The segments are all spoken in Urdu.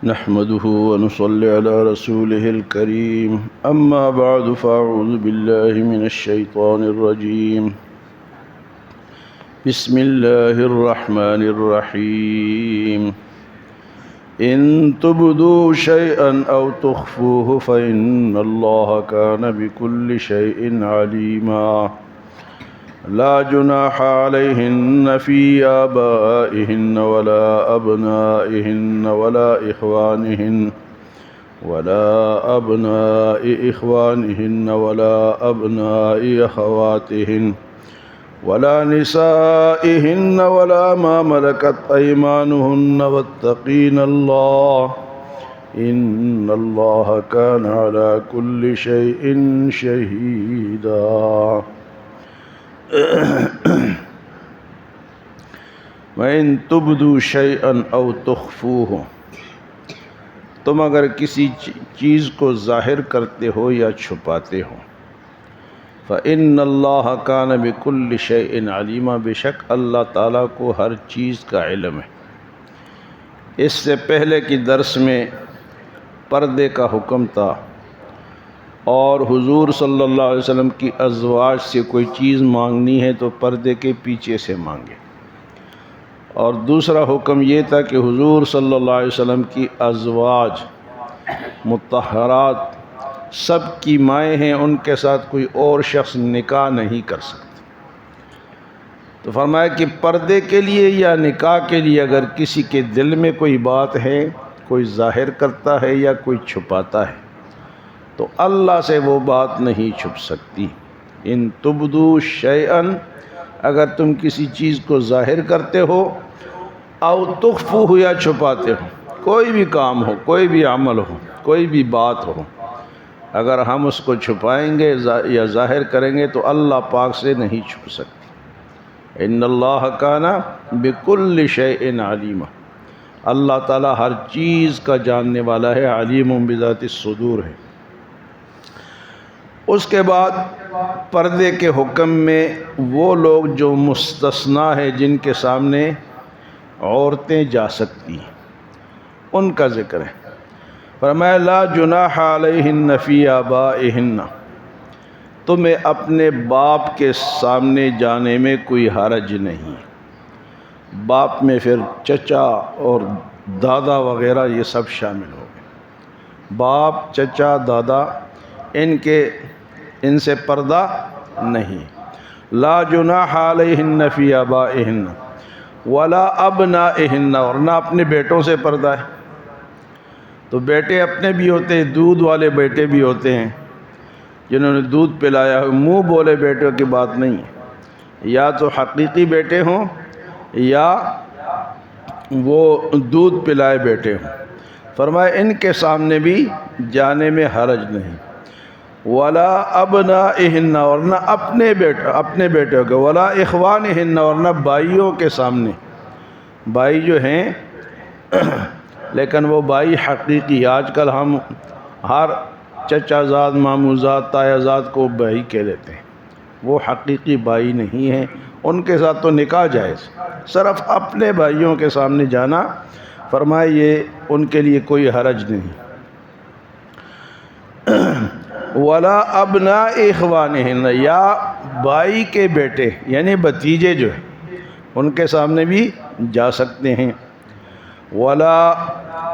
نحمده ونصلي على رسوله الكريم أما بعد فأعوذ بالله من الشيطان الرجيم بسم الله الرحمن الرحيم إن تبدوا شيئا أو تخفوه فإن الله كان بكل شيء عليما لا جناح عليهن في آبائهن ولا أبنائهن ولا أبناء إخوانهن ولا أبناء أخواتهن ولا نسائهن ولا ما ملكت أيمانهن واتقين الله إن الله كان على كل شيء شهيدا وَإِن تُبْدُوا شَيْئًا أَوْ تُخْفُوهُ تم اگر کسی چیز کو ظاہر کرتے ہو یا چھپاتے ہو فَإِنَّ اللَّهَ كَانَ بِكُلِّ شَيْءٍ عَلِيمًا بے شک اللہ تعالیٰ کو ہر چیز کا علم ہے۔ اس سے پہلے کی درس میں پردے کا حکم تھا اور حضور صلی اللہ علیہ وسلم کی ازواج سے کوئی چیز مانگنی ہے تو پردے کے پیچھے سے مانگے، اور دوسرا حکم یہ تھا کہ حضور صلی اللہ علیہ وسلم کی ازواج مطہرات سب کی مائیں ہیں، ان کے ساتھ کوئی اور شخص نکاح نہیں کر سکتا۔ تو فرمایا کہ پردے کے لیے یا نکاح کے لیے اگر کسی کے دل میں کوئی بات ہے، کوئی ظاہر کرتا ہے یا کوئی چھپاتا ہے تو اللہ سے وہ بات نہیں چھپ سکتی۔ ان تبدو شیئن اگر تم کسی چیز کو ظاہر کرتے ہو، او تخفو یا چھپاتے ہو، کوئی بھی کام ہو، کوئی بھی عمل ہو، کوئی بھی بات ہو، اگر ہم اس کو چھپائیں گے یا ظاہر کریں گے تو اللہ پاک سے نہیں چھپ سکتی۔ ان اللہ کان بکل شیء علیما، اللہ تعالیٰ ہر چیز کا جاننے والا ہے، علیم بذات الصدور ہے۔ اس کے بعد پردے کے حکم میں وہ لوگ جو مستثنیٰ ہے، جن کے سامنے عورتیں جا سکتی ہیں، ان کا ذکر ہے۔ فرمایا لا جناح علیہن فی آبائہن، تمہیں اپنے باپ کے سامنے جانے میں کوئی حرج نہیں۔ باپ میں پھر چچا اور دادا وغیرہ یہ سب شامل ہو گئے۔ باپ، چچا، دادا ان سے پردہ نہیں۔ لا جناح علیہن فی آبائہن ولا ابنائہن، اور نہ اپنے بیٹوں سے پردہ ہے۔ تو بیٹے اپنے بھی ہوتے ہیں، دودھ والے بیٹے بھی ہوتے ہیں جنہوں نے دودھ پلایا ہو، منہ بولے بیٹوں کی بات نہیں ہے، یا تو حقیقی بیٹے ہوں یا وہ دودھ پلائے بیٹے ہوں۔ فرمایا ان کے سامنے بھی جانے میں حرج نہیں۔ ولا ابنائہن، اور نہ اپنے بیٹوں کے، ولا اخوانہن، اور نہ بھائیوں کے سامنے۔ بھائی جو ہیں لیکن وہ بھائی حقیقی، آج کل ہم ہر چچا زاد، مامو زاد، تایا زاد کو بھائی کہہ لیتے ہیں، وہ حقیقی بھائی نہیں ہیں، ان کے ساتھ تو نکاح جائز، صرف اپنے بھائیوں کے سامنے جانا فرمائے یہ ان کے لیے کوئی حرج نہیں۔ ولا ابناء اخوانہن، یا بھائی کے بیٹے یعنی بھتیجے جو ہیں ان کے سامنے بھی جا سکتے ہیں۔ ولا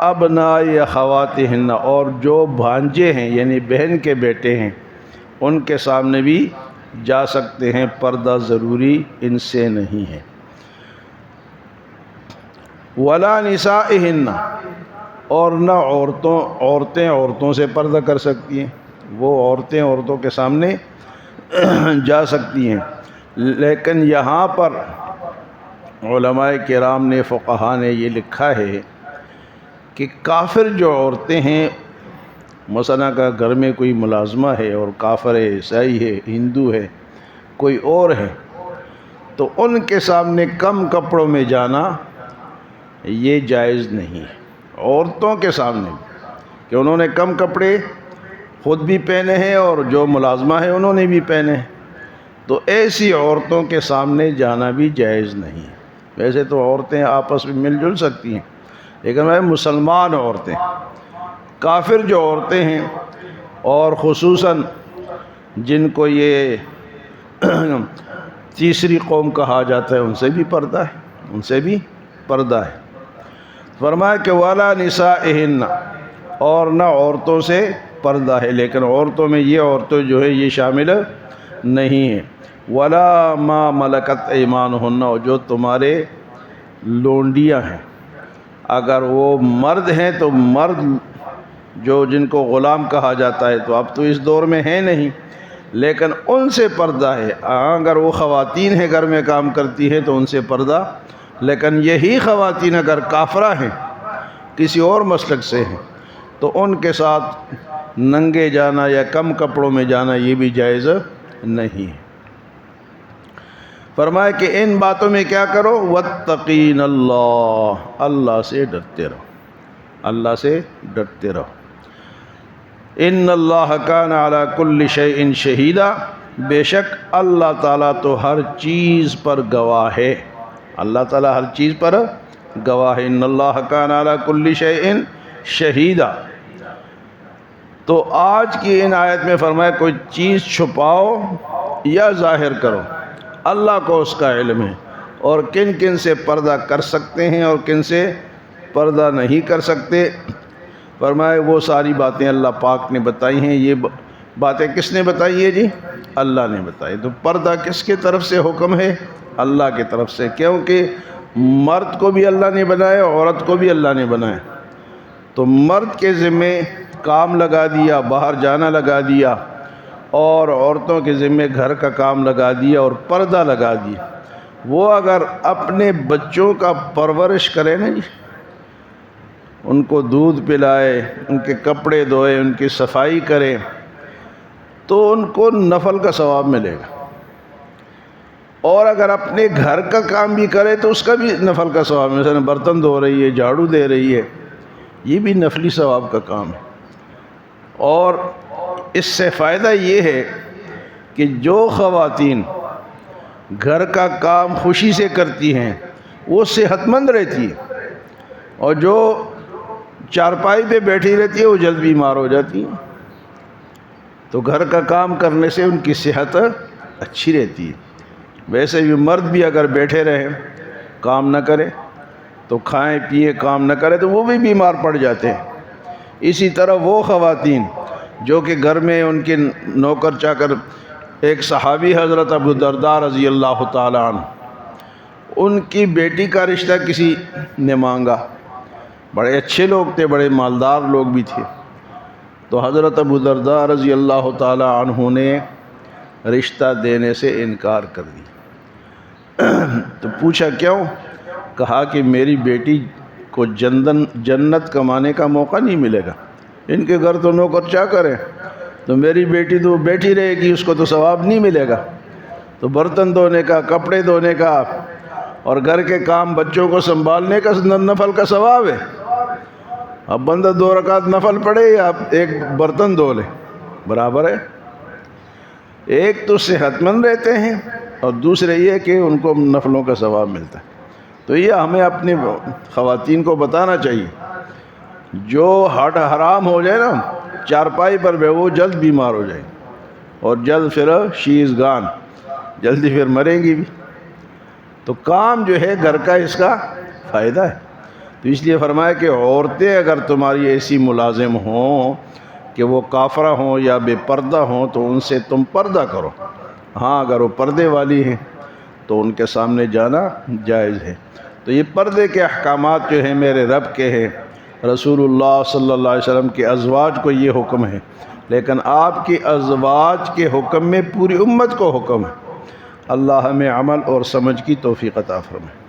ابناء اخواتہن، اور جو بھانجے ہیں یعنی بہن کے بیٹے ہیں ان کے سامنے بھی جا سکتے ہیں، پردہ ضروری ان سے نہیں ہے۔ ولا نسائہن، اور نہ عورتیں عورتوں سے پردہ کر سکتی ہیں، وہ عورتیں عورتوں کے سامنے جا سکتی ہیں، لیکن یہاں پر علماء کرام نے، فقہاء نے یہ لکھا ہے کہ کافر جو عورتیں ہیں، مثلا کا گھر میں کوئی ملازمہ ہے اور کافر ہے، عیسائی ہے، ہندو ہے، کوئی اور ہے، تو ان کے سامنے کم کپڑوں میں جانا یہ جائز نہیں ہے۔ عورتوں کے سامنے کہ انہوں نے کم کپڑے خود بھی پہنے ہیں اور جو ملازمہ ہیں انہوں نے بھی پہنے ہیں، تو ایسی عورتوں کے سامنے جانا بھی جائز نہیں ہے۔ ویسے تو عورتیں آپس میں مل جل سکتی ہیں، لیکن بھائی مسلمان عورتیں، کافر جو عورتیں ہیں اور خصوصاً جن کو یہ تیسری قوم کہا جاتا ہے، ان سے بھی پردہ ہے، ان سے بھی پردہ ہے۔ فرمایا کہ وَلَا نِسَائِهِنَّ، اور نہ عورتوں سے پردہ ہے، لیکن عورتوں میں یہ عورتیں جو ہے یہ شامل نہیں ہیں۔ وَلَا مَا مَلَكَتْ أَيْمَانُهُنَّ، اور جو تمہارے لونڈیاں ہیں، اگر وہ مرد ہیں تو مرد جو جن کو غلام کہا جاتا ہے، تو اب تو اس دور میں ہیں نہیں، لیکن ان سے پردہ ہے۔ اگر وہ خواتین ہیں گھر میں کام کرتی ہیں تو ان سے پردہ، لیکن یہی خواتین اگر کافرہ ہیں، کسی اور مسلک سے ہیں، تو ان کے ساتھ ننگے جانا یا کم کپڑوں میں جانا یہ بھی جائز نہیں ہے۔ فرمایا کہ ان باتوں میں کیا کرو، وَاتَّقِينَ اللَّهَ، اللہ سے ڈرتے رہو، اللہ سے ڈرتے رہو۔ ان اللہ کان علی کل شیء شہیدا، بے شک اللہ تعالیٰ تو ہر چیز پر گواہ ہے، اللہ تعالیٰ ہر چیز پر گواہ ہے۔ ان اللہ کان علی کل شیء شہیدا۔ تو آج کی ان آیت میں فرمایا کوئی چیز چھپاؤ یا ظاہر کرو، اللہ کو اس کا علم ہے، اور کن کن سے پردہ کر سکتے ہیں اور کن سے پردہ نہیں کر سکتے۔ فرمائے وہ ساری باتیں اللہ پاک نے بتائی ہیں۔ یہ باتیں کس نے بتائی ہے جی؟ اللہ نے بتائی۔ تو پردہ کس کی طرف سے حکم ہے؟ اللہ کی طرف سے، کیونکہ مرد کو بھی اللہ نے بنایا، عورت کو بھی اللہ نے بنایا۔ تو مرد کے ذمے کام لگا دیا، باہر جانا لگا دیا، اور عورتوں کے ذمے گھر کا کام لگا دیا اور پردہ لگا دیا۔ وہ اگر اپنے بچوں کا پرورش کرے نا جی، ان کو دودھ پلائے، ان کے کپڑے دھوئے، ان کی صفائی کرے، تو ان کو نفل کا ثواب ملے گا۔ اور اگر اپنے گھر کا کام بھی کرے تو اس کا بھی نفل کا ثواب، مثلا برتن دھو رہی ہے، جھاڑو دے رہی ہے، یہ بھی نفلی ثواب کا کام ہے۔ اور اس سے فائدہ یہ ہے کہ جو خواتین گھر کا کام خوشی سے کرتی ہیں وہ صحت مند رہتی ہے، اور جو چارپائی پہ بیٹھی رہتی ہے وہ جلد بیمار ہو جاتی ہیں۔ تو گھر کا کام کرنے سے ان کی صحت اچھی رہتی ہے۔ ویسے بھی مرد بھی اگر بیٹھے رہیں، کام نہ کرے تو کھائیں پیئیں، کام نہ کرے تو وہ بھی بیمار پڑ جاتے ہیں۔ اسی طرح وہ خواتین جو کہ گھر میں ان کے نوکر چاکر، ایک صحابی حضرت ابو درداء رضی اللہ تعالیٰ عنہ، ان کی بیٹی کا رشتہ کسی نے مانگا، بڑے اچھے لوگ تھے، بڑے مالدار لوگ بھی تھے، تو حضرت ابو درداء رضی اللہ تعالیٰ عنہ نے رشتہ دینے سے انکار کر دیا۔ تو پوچھا کیوں؟ کہا کہ میری بیٹی کو جنت کمانے کا موقع نہیں ملے گا، ان کے گھر تو نوکر چاکر ہیں، تو میری بیٹی تو بیٹھی رہے گی، اس کو تو ثواب نہیں ملے گا۔ تو برتن دھونے کا، کپڑے دھونے کا اور گھر کے کام، بچوں کو سنبھالنے کا نفل کا ثواب ہے۔ اب بندہ 2 رکعت نفل پڑھے یا ایک برتن دھو لے، برابر ہے۔ ایک تو صحت مند رہتے ہیں اور دوسرے یہ کہ ان کو نفلوں کا ثواب ملتا ہے۔ تو یہ ہمیں اپنی خواتین کو بتانا چاہیے، جو ہٹ حرام ہو جائے نا چارپائی پر بھی، وہ جلد بیمار ہو جائے اور جلد پھر شی از گان، جلدی پھر مریں گی بھی۔ تو کام جو ہے گھر کا، اس کا فائدہ ہے۔ تو اس لیے فرمایا کہ عورتیں اگر تمہاری ایسی ملازم ہوں کہ وہ کافرہ ہوں یا بے پردہ ہوں تو ان سے تم پردہ کرو۔ ہاں اگر وہ پردے والی ہیں تو ان کے سامنے جانا جائز ہے۔ تو یہ پردے کے احکامات جو ہیں میرے رب کے ہیں، رسول اللہ صلی اللہ علیہ وسلم کے ازواج کو یہ حکم ہے، لیکن آپ کی ازواج کے حکم میں پوری امت کو حکم ہے۔ اللہ ہمیں عمل اور سمجھ کی توفیق عطا فرمائے۔